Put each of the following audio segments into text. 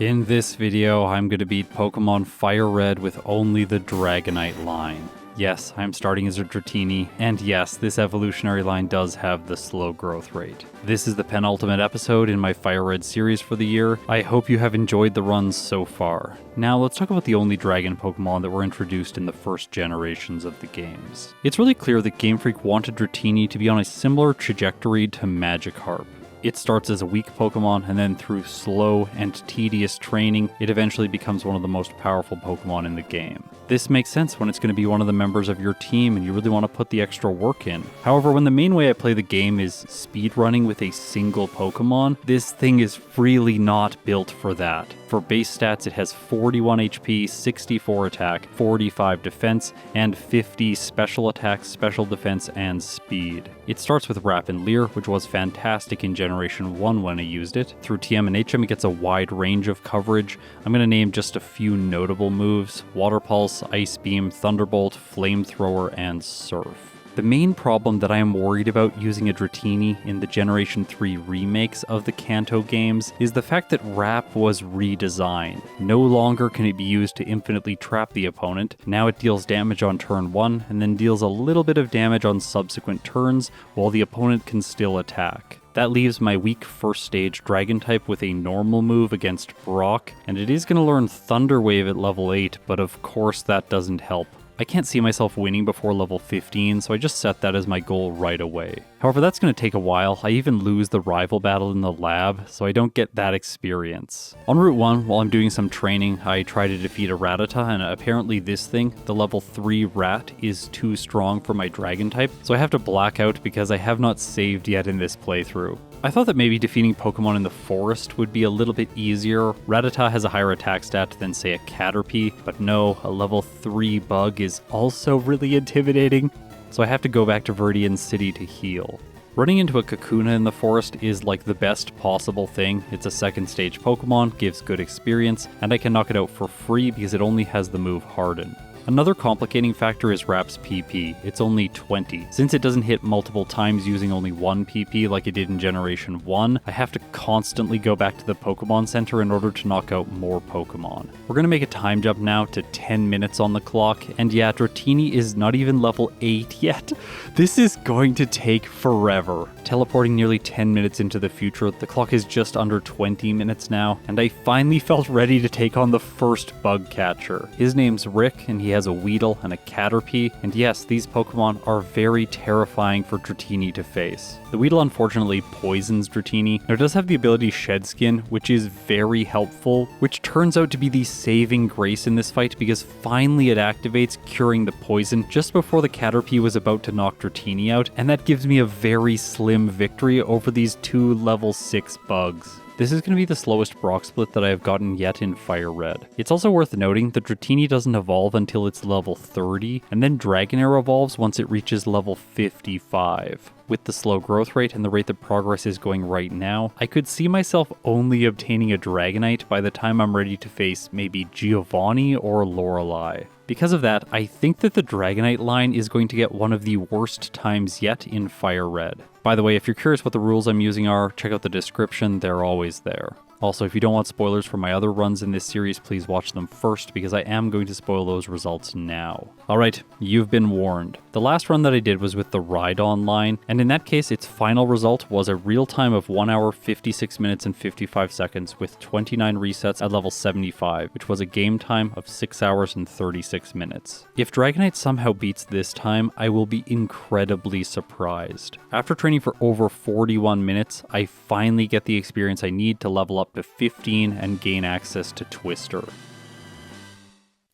In this video, I'm going to beat Pokemon FireRed with only the Dragonite-Line. Yes, I'm starting as a Dratini, and yes, this evolutionary line does have the slow growth rate. This is the penultimate episode in my FireRed series for the year. I hope you have enjoyed the runs so far. Now let's talk about the only dragon Pokemon that were introduced in the first generations of the games. It's really clear that Game Freak wanted Dratini to be on a similar trajectory to Magikarp. It starts as a weak Pokemon, and then through slow and tedious training, it eventually becomes one of the most powerful Pokemon in the game. This makes sense when it's going to be one of the members of your team and you really want to put the extra work in. However, when the main way I play the game is speedrunning with a single Pokemon, this thing is really not built for that. For base stats, it has 41 HP, 64 attack, 45 defense, and 50 special attack, special defense, and speed. It starts with Wrap and Leer, which was fantastic in Generation 1 when I used it. Through TM and HM, it gets a wide range of coverage. I'm going to name just a few notable moves: Water Pulse, Ice Beam, Thunderbolt, Flamethrower, and Surf. The main problem that I am worried about using a Dratini in the Generation 3 remakes of the Kanto games is the fact that Wrap was redesigned. No longer can it be used to infinitely trap the opponent. Now it deals damage on turn 1 and then deals a little bit of damage on subsequent turns while the opponent can still attack. That leaves my weak first stage Dragon type with a normal move against Brock, and it is going to learn Thunder Wave at level 8, but of course that doesn't help. I can't see myself winning before level 15, so I just set that as my goal right away. However, that's going to take a while. I even lose the rival battle in the lab, so I don't get that experience. On Route 1, while I'm doing some training, I try to defeat a Rattata, and apparently this thing, the level 3 Rat, is too strong for my Dragon type, so I have to black out because I have not saved yet in this playthrough. I thought that maybe defeating Pokemon in the forest would be a little bit easier. Rattata has a higher attack stat than, say, a Caterpie, but no, a level 3 bug is also really intimidating, so I have to go back to Viridian City to heal. Running into a Kakuna in the forest is like the best possible thing. It's a second stage Pokemon, gives good experience, and I can knock it out for free because it only has the move Harden. Another complicating factor is Wrap's PP. It's only 20. Since it doesn't hit multiple times using only one PP like it did in Generation 1, I have to constantly go back to the Pokemon Center in order to knock out more Pokemon. We're going to make a time jump now to 10 minutes on the clock, and yeah, Dratini is not even level 8 yet. This is going to take forever. Teleporting nearly 10 minutes into the future, the clock is just under 20 minutes now, and I finally felt ready to take on the first bug catcher. His name's Rick, and he has a Weedle and a Caterpie, and yes, these Pokemon are very terrifying for Dratini to face. The Weedle unfortunately poisons Dratini. Now it does have the ability Shed Skin, which is very helpful, which turns out to be the saving grace in this fight because finally it activates, curing the poison just before the Caterpie was about to knock Dratini out, and that gives me a very slim victory over these two level 6 bugs. This is going to be the slowest Brock split that I have gotten yet in FireRed. It's also worth noting that Dratini doesn't evolve until it's level 30, and then Dragonair evolves once it reaches level 55. With the slow growth rate and the rate that progress is going right now, I could see myself only obtaining a Dragonite by the time I'm ready to face maybe Giovanni or Lorelei. Because of that, I think that the Dragonite line is going to get one of the worst times yet in FireRed. By the way, if you're curious what the rules I'm using are, check out the description, they're always there. Also, if you don't want spoilers for my other runs in this series, please watch them first because I am going to spoil those results now. Alright, you've been warned. The last run that I did was with the Rhydon line, and in that case its final result was a real time of 1 hour, 56 minutes, and 55 seconds with 29 resets at level 75, which was a game time of 6 hours and 36 minutes. If Dragonite somehow beats this time, I will be incredibly surprised. After training for over 41 minutes, I finally get the experience I need to level up to 15 and gain access to Twister.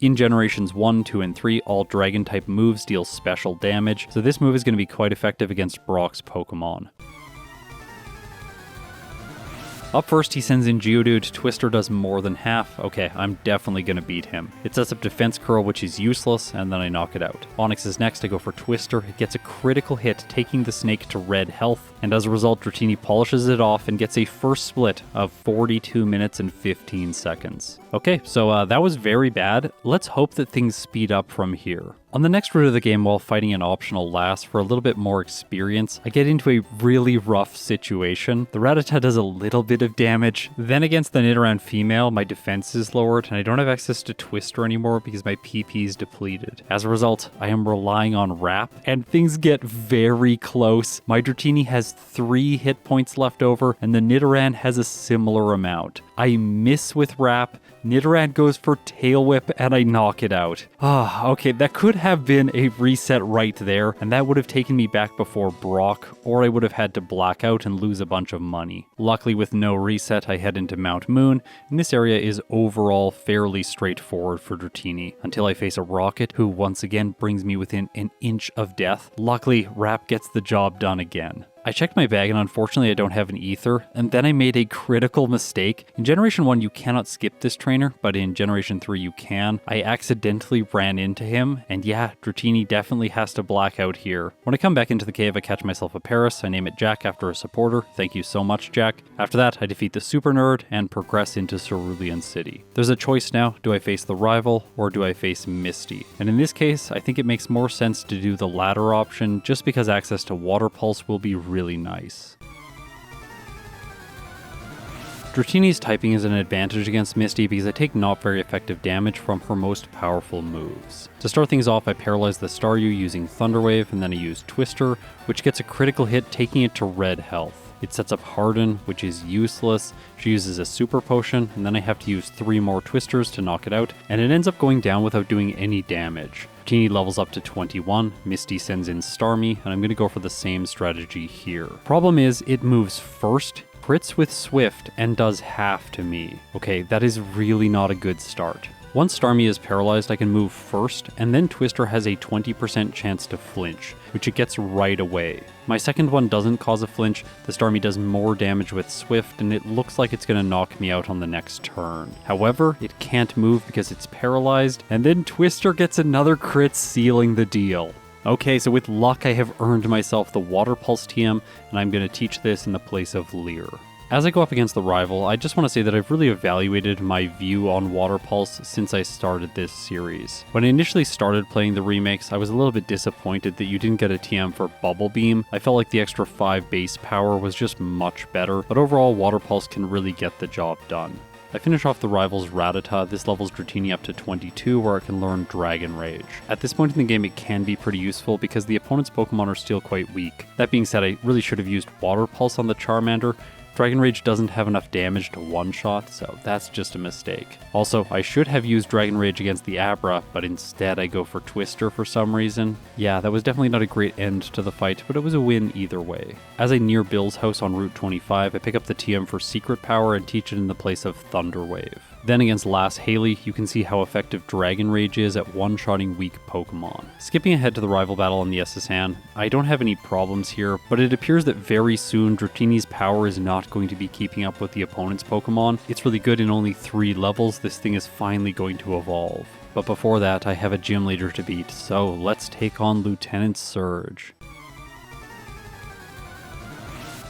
In Generations 1, 2, and 3, all Dragon-type moves deal special damage, so this move is going to be quite effective against Brock's Pokemon. Up first, he sends in Geodude. Twister does more than half. Okay, I'm definitely going to beat him. It sets up Defense Curl, which is useless, and then I knock it out. Onix is next. I go for Twister. It gets a critical hit, taking the snake to red health, and as a result, Dratini polishes it off and gets a first split of 42 minutes and 15 seconds. Okay, so that was very bad. Let's hope that things speed up from here. On the next route of the game, while fighting an optional last for a little bit more experience, I get into a really rough situation. The Rattata does a little bit of damage. Then against the Nidoran female, my defense is lowered and I don't have access to Twister anymore because my PP is depleted. As a result, I am relying on Wrap and things get very close. My Dratini has 3 hit points left over and the Nidoran has a similar amount. I miss with Wrap. Nidoran goes for Tail Whip and I knock it out. Okay, that could have been a reset right there, and that would have taken me back before Brock, or I would have had to black out and lose a bunch of money. Luckily, with no reset, I head into Mount Moon, and this area is overall fairly straightforward for Dratini, until I face a Rocket, who once again brings me within an inch of death. Luckily, Wrap gets the job done again. I checked my bag and unfortunately I don't have an Ether, and then I made a critical mistake. In Generation 1 you cannot skip this trainer, but in Generation 3 you can. I accidentally ran into him, and yeah, Dratini definitely has to black out here. When I come back into the cave I catch myself a Paris, I name it Jack after a supporter, thank you so much Jack. After that I defeat the Super Nerd and progress into Cerulean City. There's a choice now, do I face the rival or do I face Misty? And in this case I think it makes more sense to do the latter option just because access to Water Pulse will be really nice. Dratini's typing is an advantage against Misty because I take not very effective damage from her most powerful moves. To start things off, I paralyze the Staryu using Thunder Wave, and then I use Twister, which gets a critical hit, taking it to red health. It sets up Harden, which is useless. She uses a Super Potion, and then I have to use 3 more Twisters to knock it out, and it ends up going down without doing any damage. Dratini levels up to 21, Misty sends in Starmie, and I'm going to go for the same strategy here. Problem is, it moves first, crits with Swift, and does half to me. Okay, that is really not a good start. Once Starmie is paralyzed, I can move first, and then Twister has a 20% chance to flinch, which it gets right away. My second one doesn't cause a flinch, the Starmie does more damage with Swift, and it looks like it's going to knock me out on the next turn. However, it can't move because it's paralyzed, and then Twister gets another crit, sealing the deal. Okay, so with luck I have earned myself the Water Pulse TM, and I'm going to teach this in the place of Leer. As I go up against the rival, I just want to say that I've really evaluated my view on Water Pulse since I started this series. When I initially started playing the remakes, I was a little bit disappointed that you didn't get a TM for Bubble Beam. I felt like the extra 5 base power was just much better, but overall Water Pulse can really get the job done. I finish off the rival's Rattata. This levels Dratini up to 22, where I can learn Dragon Rage. At this point in the game it can be pretty useful because the opponent's Pokemon are still quite weak. That being said, I really should have used Water Pulse on the Charmander. Dragon Rage doesn't have enough damage to one-shot, so that's just a mistake. Also, I should have used Dragon Rage against the Abra, but instead I go for Twister for some reason. Yeah, that was definitely not a great end to the fight, but it was a win either way. As I near Bill's house on Route 25, I pick up the TM for Secret Power and teach it in the place of Thunder Wave. Then against Lass Haley, you can see how effective Dragon Rage is at one-shotting weak Pokemon. Skipping ahead to the rival battle on the SSN, I don't have any problems here, but it appears that very soon Dratini's power is not going to be keeping up with the opponent's Pokemon. It's really good in only 3 levels, this thing is finally going to evolve. But before that, I have a gym leader to beat, so let's take on Lieutenant Surge.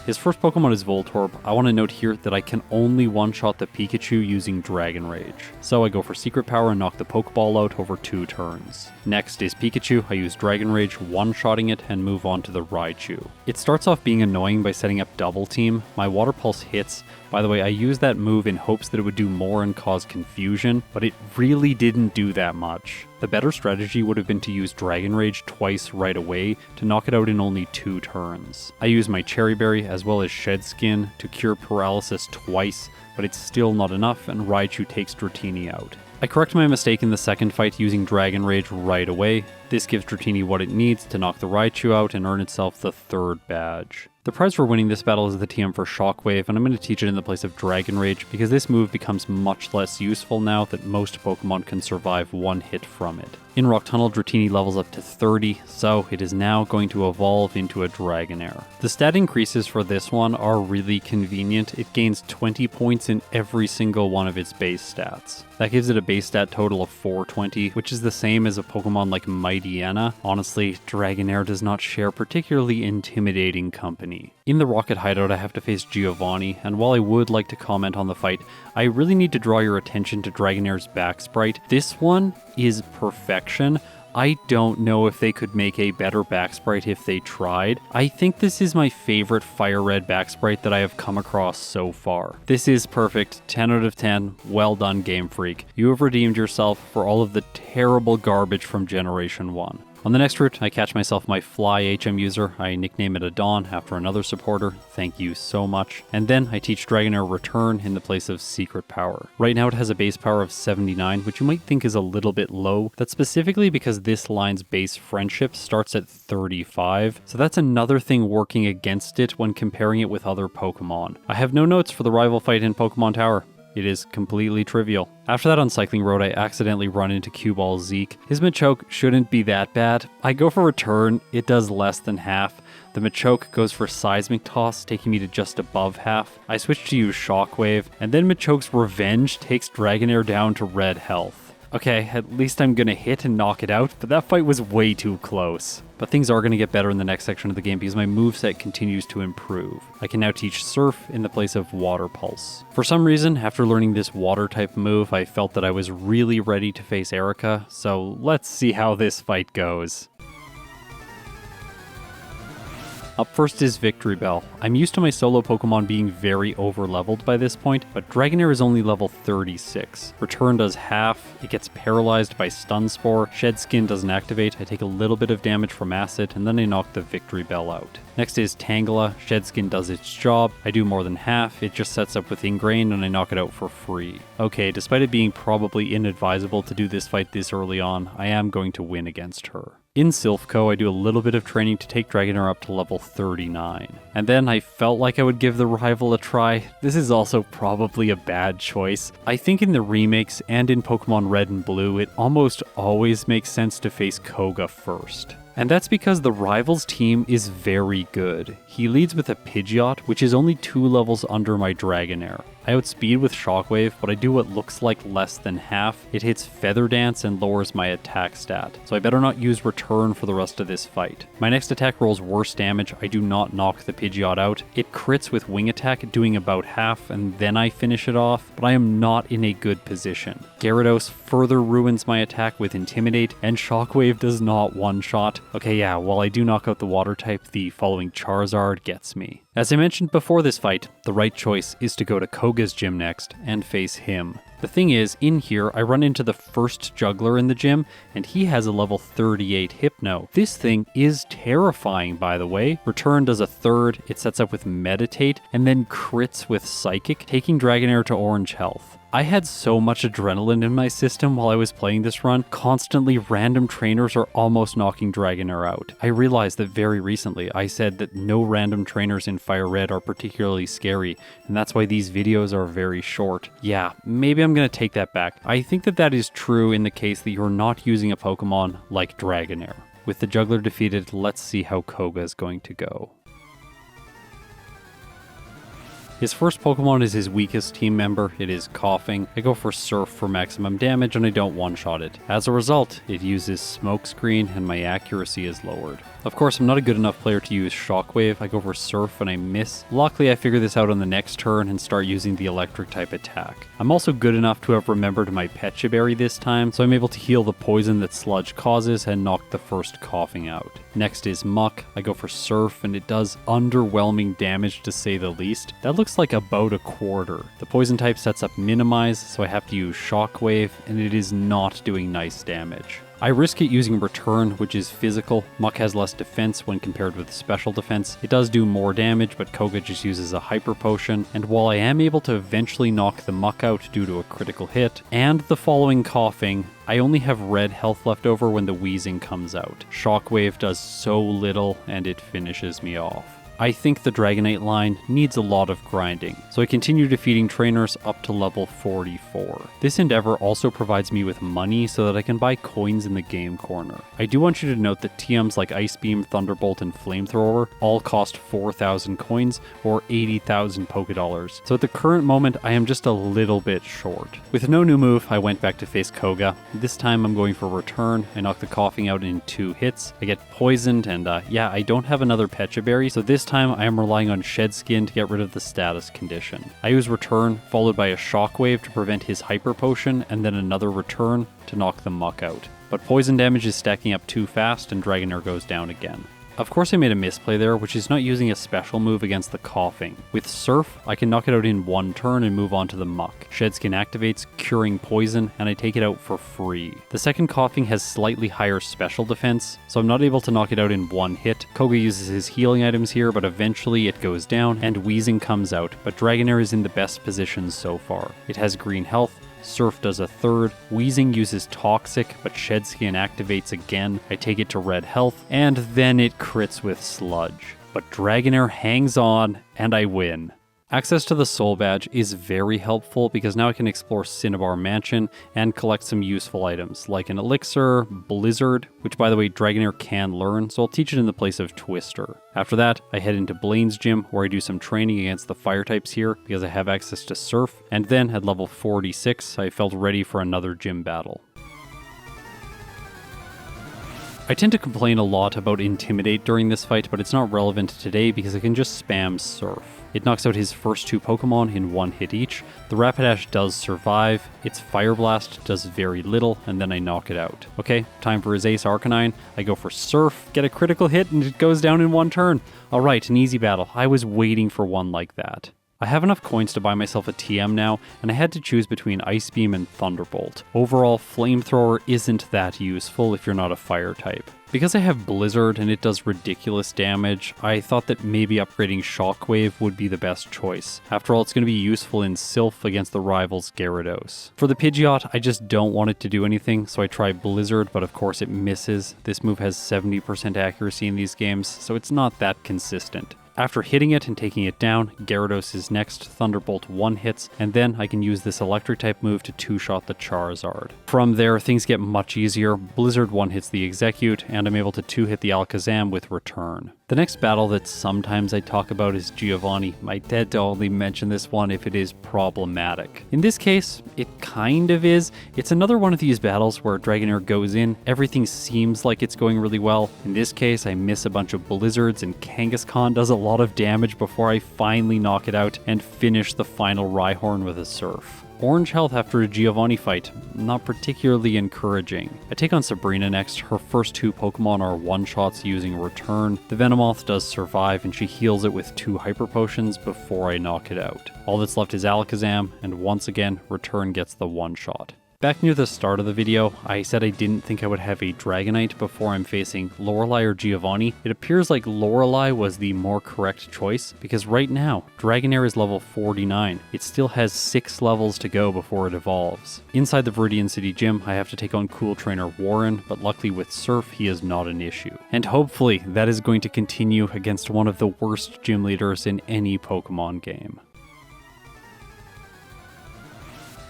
His first Pokemon is Voltorb. I want to note here that I can only one-shot the Pikachu using Dragon Rage. So I go for Secret Power and knock the Pokeball out over 2 turns. Next is Pikachu. I use Dragon Rage, one-shotting it, and move on to the Raichu. It starts off being annoying by setting up Double Team. My Water Pulse hits. By the way, I used that move in hopes that it would do more and cause confusion, but it really didn't do that much. The better strategy would have been to use Dragon Rage twice right away to knock it out in only 2 turns. I use my Cherry Berry as well as Shed Skin to cure paralysis twice, but it's still not enough and Raichu takes Dratini out. I correct my mistake in the second fight using Dragon Rage right away. This gives Dratini what it needs to knock the Raichu out and earn itself the 3rd badge. The prize for winning this battle is the TM for Shockwave, and I'm going to teach it in the place of Dragon Rage because this move becomes much less useful now that most Pokemon can survive 1 hit from it. In Rock Tunnel, Dratini levels up to 30, so it is now going to evolve into a Dragonair. The stat increases for this one are really convenient. It gains 20 points in every single one of its base stats. That gives it a base stat total of 420, which is the same as a Pokemon like Mightyena. Honestly, Dragonair does not share particularly intimidating company. In the Rocket Hideout, I have to face Giovanni, and while I would like to comment on the fight, I really need to draw your attention to Dragonair's back sprite. This one is perfection. I don't know if they could make a better back sprite if they tried. I think this is my favorite FireRed back sprite that I have come across so far. This is perfect, 10 out of 10, well done Game Freak. You have redeemed yourself for all of the terrible garbage from Generation 1. On the next route, I catch myself my Fly HM user. I nickname it a Dawn after another supporter. Thank you so much. And then I teach Dragonair Return in the place of Secret Power. Right now it has a base power of 79, which you might think is a little bit low. That's specifically because this line's base friendship starts at 35. So that's another thing working against it when comparing it with other Pokemon. I have no notes for the rival fight in Pokemon Tower. It is completely trivial. After that on Cycling Road, I accidentally run into Cue Ball Zeke. His Machoke shouldn't be that bad. I go for Return, it does less than half. The Machoke goes for Seismic Toss, taking me to just above half. I switch to use Shockwave, and then Machoke's Revenge takes Dragonair down to red health. Okay, at least I'm gonna hit and knock it out, but that fight was way too close. But things are going to get better in the next section of the game because my moveset continues to improve. I can now teach Surf in the place of Water Pulse. For some reason, after learning this water type move, I felt that I was really ready to face Erica, so let's see how this fight goes. Up first is Victory Bell. I'm used to my solo Pokemon being very over-leveled by this point, but Dragonair is only level 36. Return does half, it gets paralyzed by Stun Spore, Shed Skin doesn't activate, I take a little bit of damage from Acid, and then I knock the Victory Bell out. Next is Tangela. Shed Skin does its job, I do more than half, it just sets up with Ingrain, and I knock it out for free. Okay, despite it being probably inadvisable to do this fight this early on, I am going to win against her. In Silphco, I do a little bit of training to take Dragonair up to level 39. And then I felt like I would give the rival a try. This is also probably a bad choice. I think in the remakes and in Pokemon Red and Blue, it almost always makes sense to face Koga first. And that's because the rival's team is very good. He leads with a Pidgeot, which is only 2 levels under my Dragonair. I outspeed with Shockwave, but I do what looks like less than half. It hits Feather Dance and lowers my attack stat, so I better not use Return for the rest of this fight. My next attack rolls worse damage. I do not knock the Pidgeot out. It crits with Wing Attack, doing about half, and then I finish it off, but I am not in a good position. Gyarados further ruins my attack with Intimidate, and Shockwave does not one-shot. Okay, yeah, while I do knock out the water type, the following Charizard gets me. As I mentioned before this fight, the right choice is to go to Koga's gym next and face him. The thing is, in here, I run into the first juggler in the gym, and he has a level 38 Hypno. This thing is terrifying, by the way. Return does a third, it sets up with Meditate, and then crits with Psychic, taking Dragonair to orange health. I had so much adrenaline in my system while I was playing this run, constantly random trainers are almost knocking Dragonair out. I realized that very recently I said that no random trainers in FireRed are particularly scary, and that's why these videos are very short. Yeah, maybe I'm gonna take that back. I think that that is true in the case that you're not using a Pokemon like Dragonair. With the juggler defeated, let's see how Koga is going to go. His first Pokemon is his weakest team member, it is Coughing. I go for Surf for maximum damage and I don't one-shot it. As a result, it uses Smokescreen and my accuracy is lowered. Of course, I'm not a good enough player to use Shockwave. I go for Surf and I miss. Luckily, I figure this out on the next turn and start using the electric type attack. I'm also good enough to have remembered my Pecha Berry this time, so I'm able to heal the poison that Sludge causes and knock the first Coughing out. Next is Muck. I go for Surf and it does underwhelming damage to say the least. That looks like about a quarter. The poison type sets up Minimize, so I have to use Shockwave and it is not doing nice damage. I risk it using Return, which is physical. Muck has less defense when compared with special defense. It does do more damage, but Koga just uses a Hyper Potion, and while I am able to eventually knock the Muck out due to a critical hit, and the following Coughing, I only have red health left over when the Wheezing comes out. Shockwave does so little, and it finishes me off. I think the Dragonite-Line needs a lot of grinding, so I continue defeating trainers up to level 44. This endeavor also provides me with money so that I can buy coins in the game corner. I do want you to note that TMs like Ice Beam, Thunderbolt, and Flamethrower all cost 4,000 coins or 80,000 Pokédollars, so at the current moment I am just a little bit short. With no new move, I went back to face Koga. This time I'm going for Return. I knock the Coughing out in 2 hits. I get poisoned and yeah, I don't have another Pecha Berry, so this time I am relying on Shed Skin to get rid of the status condition. I use Return, followed by a Shockwave to prevent his Hyper Potion, and then another Return to knock the Muck out. But poison damage is stacking up too fast and Dragonair goes down again. Of course I made a misplay there, which is not using a special move against the Coughing. With Surf, I can knock it out in one turn and move on to the Muck. Shedskin activates, curing poison, and I take it out for free. The second Coughing has slightly higher special defense, so I'm not able to knock it out in one hit. Koga uses his healing items here, but eventually it goes down, and Wheezing comes out, but Dragonair is in the best position so far. It has green health, Surf does a third, Wheezing uses Toxic, but Shedskin activates again. I take it to red health, and then it crits with Sludge. But Dragonair hangs on, and I win. Access to the Soul Badge is very helpful because now I can explore Cinnabar Mansion and collect some useful items like an Elixir, Blizzard, which by the way Dragonair can learn, so I'll teach it in the place of Twister. After that, I head into Blaine's gym where I do some training against the fire types here because I have access to Surf, and then at level 46 I felt ready for another gym battle. I tend to complain a lot about Intimidate during this fight, but it's not relevant today because I can just spam Surf. It knocks out his first two Pokemon in one hit each. The Rapidash does survive, its Fire Blast does very little, and then I knock it out. Okay, time for his Ace Arcanine. I go for Surf, get a critical hit, and it goes down in one turn. Alright, an easy battle. I was waiting for one like that. I have enough coins to buy myself a TM now, and I had to choose between Ice Beam and Thunderbolt. Overall, Flamethrower isn't that useful if you're not a fire type. Because I have Blizzard and it does ridiculous damage, I thought that maybe upgrading Shockwave would be the best choice. After all, it's going to be useful in Sylph against the rival's Gyarados. For the Pidgeot, I just don't want it to do anything, so I try Blizzard, but of course it misses. This move has 70% accuracy in these games, so it's not that consistent. After hitting it and taking it down, Gyarados is next, Thunderbolt 1 hits, and then I can use this electric type move to two-shot the Charizard. From there, things get much easier. Blizzard 1 hits the Execute, and I'm able to 2-hit the Alakazam with Return. The next battle that sometimes I talk about is Giovanni. I tend to only mention this one if it is problematic. In this case, it kind of is. It's another one of these battles where Dragonair goes in, everything seems like it's going really well. In this case, I miss a bunch of Blizzards and Kangaskhan does a lot of damage before I finally knock it out and finish the final Rhyhorn with a Surf. Orange health after a Giovanni fight, not particularly encouraging. I take on Sabrina next. Her first two Pokemon are one-shots using Return. The Venomoth does survive and she heals it with 2 Hyper Potions before I knock it out. All that's left is Alakazam, and once again, Return gets the one-shot. Back near the start of the video, I said I didn't think I would have a Dragonite before I'm facing Lorelei or Giovanni. It appears like Lorelei was the more correct choice, because right now, Dragonair is level 49. It still has 6 levels to go before it evolves. Inside the Viridian City Gym, I have to take on Cool Trainer Warren, but luckily with Surf, he is not an issue. And hopefully, that is going to continue against one of the worst gym leaders in any Pokemon game.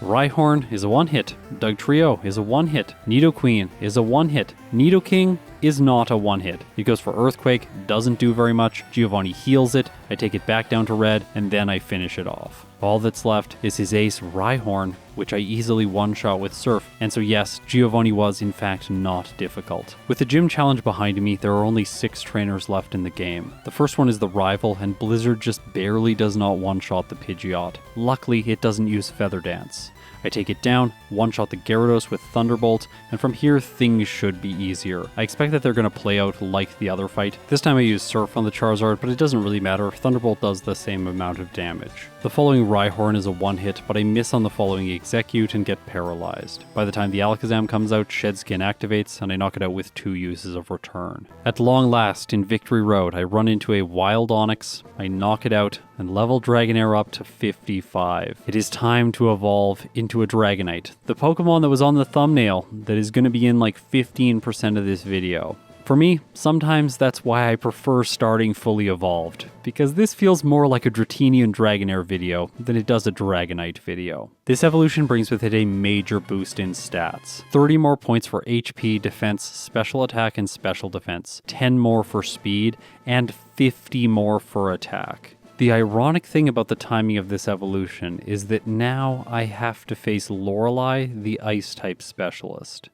Rhyhorn is a one-hit, Dugtrio is a one-hit, Nidoqueen is a one-hit, Nidoking is not a one-hit. It goes for Earthquake, doesn't do very much, Giovanni heals it, I take it back down to red, and then I finish it off. All that's left is his ace Rhyhorn, which I easily one-shot with Surf, and so yes, Giovanni was in fact not difficult. With the gym challenge behind me, there are only 6 trainers left in the game. The first one is the rival, and Blizzard just barely does not one-shot the Pidgeot. Luckily, it doesn't use Feather Dance. I take it down, one-shot the Gyarados with Thunderbolt, and from here things should be easier. I expect that they're going to play out like the other fight. This time I use Surf on the Charizard, but it doesn't really matter. Thunderbolt does the same amount of damage. The following Rhyhorn is a one-hit, but I miss on the following Execute and get paralyzed. By the time the Alakazam comes out, Shedskin activates, and I knock it out with 2 uses of Return. At long last, in Victory Road, I run into a Wild Onix, I knock it out, and level Dragonair up to 55. It is time to evolve into a Dragonite, the Pokemon that was on the thumbnail that is going to be in like 15% of this video. For me, sometimes that's why I prefer starting fully evolved, because this feels more like a Dratini and Dragonair video than it does a Dragonite video. This evolution brings with it a major boost in stats. 30 more points for HP, defense, special attack, and special defense, 10 more for speed, and 50 more for attack. The ironic thing about the timing of this evolution is that now I have to face Lorelei, the Ice-type specialist.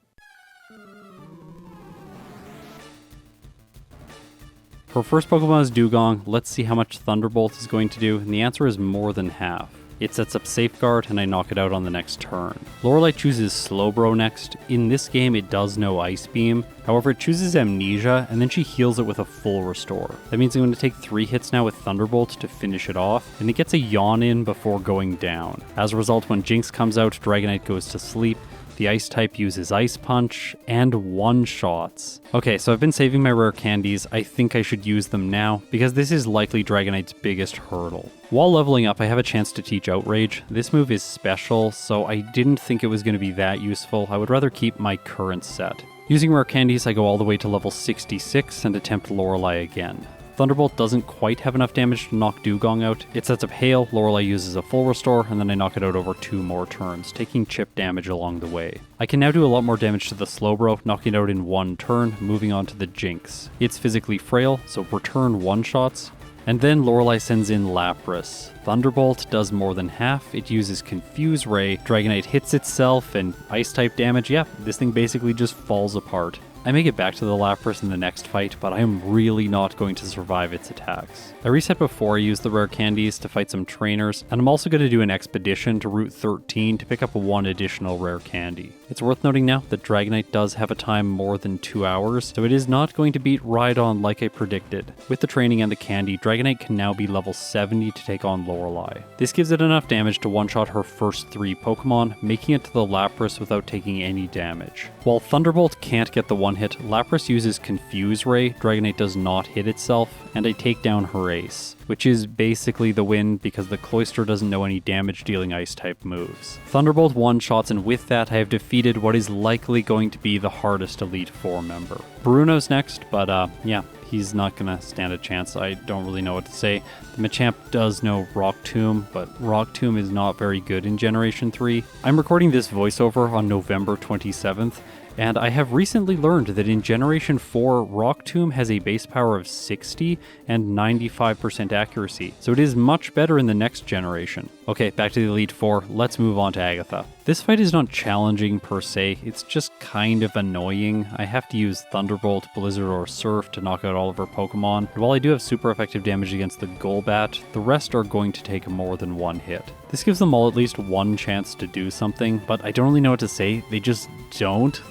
Her first Pokemon is Dugong. Let's see how much Thunderbolt is going to do, and the answer is more than half. It sets up Safeguard, and I knock it out on the next turn. Lorelei chooses Slowbro next. In this game, it does know Ice Beam. However, it chooses Amnesia, and then she heals it with a full Restore. That means I'm going to take 3 hits now with Thunderbolt to finish it off, and it gets a Yawn in before going down. As a result, when Jinx comes out, Dragonite goes to sleep. The Ice type uses Ice Punch, and one-shots. Okay, so I've been saving my rare candies. I think I should use them now, because this is likely Dragonite's biggest hurdle. While leveling up, I have a chance to teach Outrage. This move is special, so I didn't think it was going to be that useful. I would rather keep my current set. Using rare candies, I go all the way to level 66 and attempt Lorelei again. Thunderbolt doesn't quite have enough damage to knock Dugong out. It sets up Hail, Lorelei uses a full Restore, and then I knock it out over 2 more turns, taking chip damage along the way. I can now do a lot more damage to the Slowbro, knocking it out in 1 turn, moving on to the Jinx. It's physically frail, so return one-shots. And then Lorelei sends in Lapras. Thunderbolt does more than half. It uses Confuse Ray, Dragonite hits itself, and Ice-type damage. Yeah, this thing basically just falls apart. I may get back to the Lapras in the next fight, but I am really not going to survive its attacks. I reset before I use the rare candies to fight some trainers, and I'm also going to do an expedition to Route 13 to pick up 1 additional rare candy. It's worth noting now that Dragonite does have a time more than 2 hours, so it is not going to beat Rhydon like I predicted. With the training and the candy, Dragonite can now be level 70 to take on Lorelei. This gives it enough damage to one-shot her first 3 Pokemon, making it to the Lapras without taking any damage. While Thunderbolt can't get the one hit, Lapras uses Confuse Ray, Dragonite does not hit itself, and I take down her ace, which is basically the win because the Cloyster doesn't know any damage-dealing Ice-type moves. Thunderbolt one-shots, and with that I have defeated what is likely going to be the hardest Elite Four member. Bruno's next, but yeah, he's not gonna stand a chance. I don't really know what to say. The Machamp does know Rock Tomb, but Rock Tomb is not very good in Generation 3. I'm recording this voiceover on November 27th, and I have recently learned that in Generation 4, Rock Tomb has a base power of 60 and 95% accuracy, so it is much better in the next generation. Okay, back to the Elite Four, let's move on to Agatha. This fight is not challenging per se, it's just kind of annoying. I have to use Thunderbolt, Blizzard, or Surf to knock out all of her Pokemon, and while I do have super effective damage against the Golbat, the rest are going to take more than 1 hit. This gives them all at least 1 chance to do something, but I don't really know what to say. They just don't.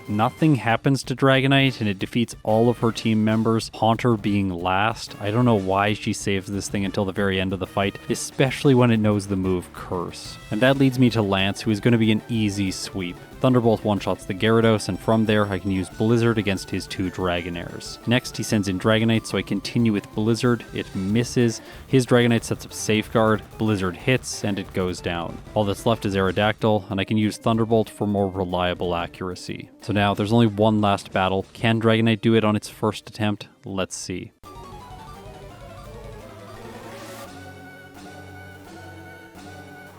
Nothing happens to Dragonite, and it defeats all of her team members, Haunter being last. I don't know why she saves this thing until the very end of the fight, especially when it knows the move Curse. And that leads me to Lance, who is going to be an easy sweep. Thunderbolt one-shots the Gyarados, and from there I can use Blizzard against his 2 Dragonairs. Next, he sends in Dragonite, so I continue with Blizzard. It misses. His Dragonite sets up Safeguard, Blizzard hits, and it goes down. All that's left is Aerodactyl, and I can use Thunderbolt for more reliable accuracy. So now, there's only 1 last battle. Can Dragonite do it on its first attempt? Let's see.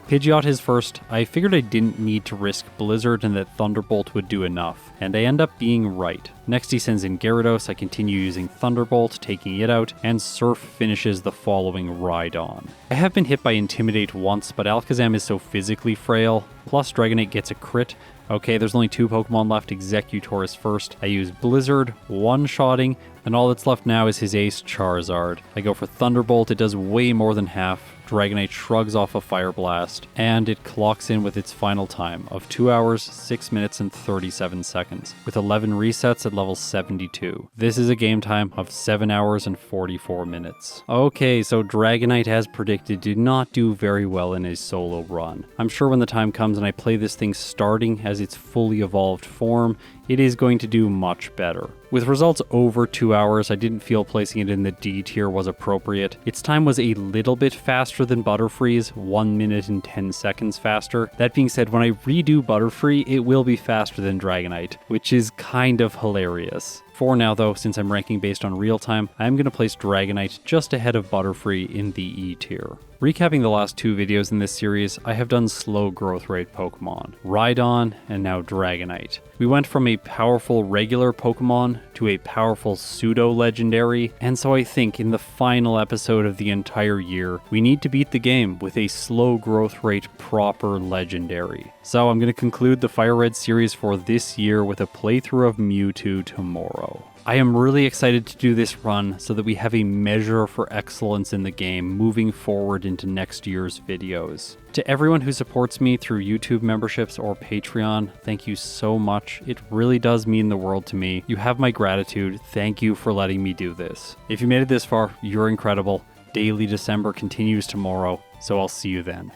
Pidgeot is first. I figured I didn't need to risk Blizzard and that Thunderbolt would do enough, and I end up being right. Next he sends in Gyarados, I continue using Thunderbolt, taking it out, and Surf finishes the following Rhydon. I have been hit by Intimidate once, but Alakazam is so physically frail, plus Dragonite gets a crit. Okay, there's only 2 Pokemon left, Exeggutor is first. I use Blizzard, one-shotting, and all that's left now is his ace Charizard. I go for Thunderbolt, it does way more than half. Dragonite shrugs off a Fire Blast, and it clocks in with its final time of 2 hours, 6 minutes, and 37 seconds, with 11 resets at level 72. This is a game time of 7 hours and 44 minutes. Okay, so Dragonite, as predicted, did not do very well in his solo run. I'm sure when the time comes and I play this thing starting as its fully evolved form, it is going to do much better. With results over 2 hours, I didn't feel placing it in the D tier was appropriate. Its time was a little bit faster than Butterfree's, 1 minute and 10 seconds faster. That being said, when I redo Butterfree, it will be faster than Dragonite, which is kind of hilarious. For now though, since I'm ranking based on real time, I'm going to place Dragonite just ahead of Butterfree in the E tier. Recapping the last 2 videos in this series, I have done slow growth rate Pokemon, Rhydon, and now Dragonite. We went from a powerful regular Pokemon to a powerful pseudo-legendary, and so I think in the final episode of the entire year, we need to beat the game with a slow growth rate proper legendary. So I'm going to conclude the FireRed series for this year with a playthrough of Mewtwo tomorrow. I am really excited to do this run so that we have a measure for excellence in the game moving forward into next year's videos. To everyone who supports me through YouTube memberships or Patreon, thank you so much. It really does mean the world to me. You have my gratitude. Thank you for letting me do this. If you made it this far, you're incredible. Daily December continues tomorrow, so I'll see you then.